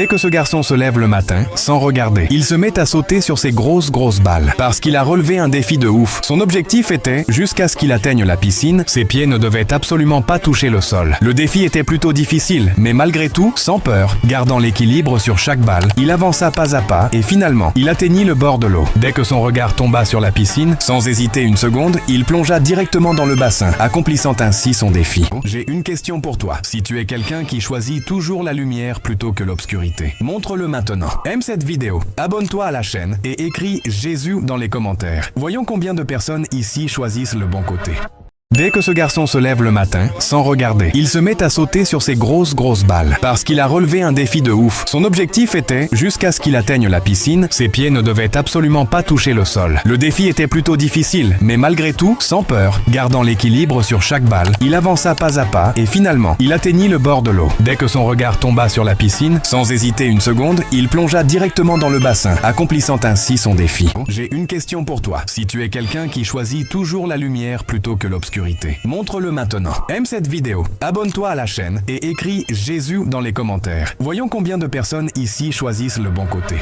Dès que ce garçon se lève le matin, sans regarder, il se met à sauter sur ses grosses balles. Parce qu'il a relevé un défi de ouf. Son objectif était, jusqu'à ce qu'il atteigne la piscine, ses pieds ne devaient absolument pas toucher le sol. Le défi était plutôt difficile, mais malgré tout, sans peur, gardant l'équilibre sur chaque balle, il avança pas à pas et finalement, il atteignit le bord de l'eau. Dès que son regard tomba sur la piscine, sans hésiter une seconde, il plongea directement dans le bassin, accomplissant ainsi son défi. J'ai une question pour toi. Si tu es quelqu'un qui choisit toujours la lumière plutôt que l'obscurité, montre-le maintenant. Aime cette vidéo, abonne-toi à la chaîne et écris Jésus dans les commentaires. Voyons combien de personnes ici choisissent le bon côté. Dès que ce garçon se lève le matin, sans regarder, il se met à sauter sur ses grosses balles. Parce qu'il a relevé un défi de ouf. Son objectif était, jusqu'à ce qu'il atteigne la piscine, ses pieds ne devaient absolument pas toucher le sol. Le défi était plutôt difficile, mais malgré tout, sans peur, gardant l'équilibre sur chaque balle, il avança pas à pas et finalement, il atteignit le bord de l'eau. Dès que son regard tomba sur la piscine, sans hésiter une seconde, il plongea directement dans le bassin, accomplissant ainsi son défi. J'ai une question pour toi. Si tu es quelqu'un qui choisit toujours la lumière plutôt que l'obscurité, montre-le maintenant. Aime cette vidéo, abonne-toi à la chaîne et écris Jésus dans les commentaires. Voyons combien de personnes ici choisissent le bon côté.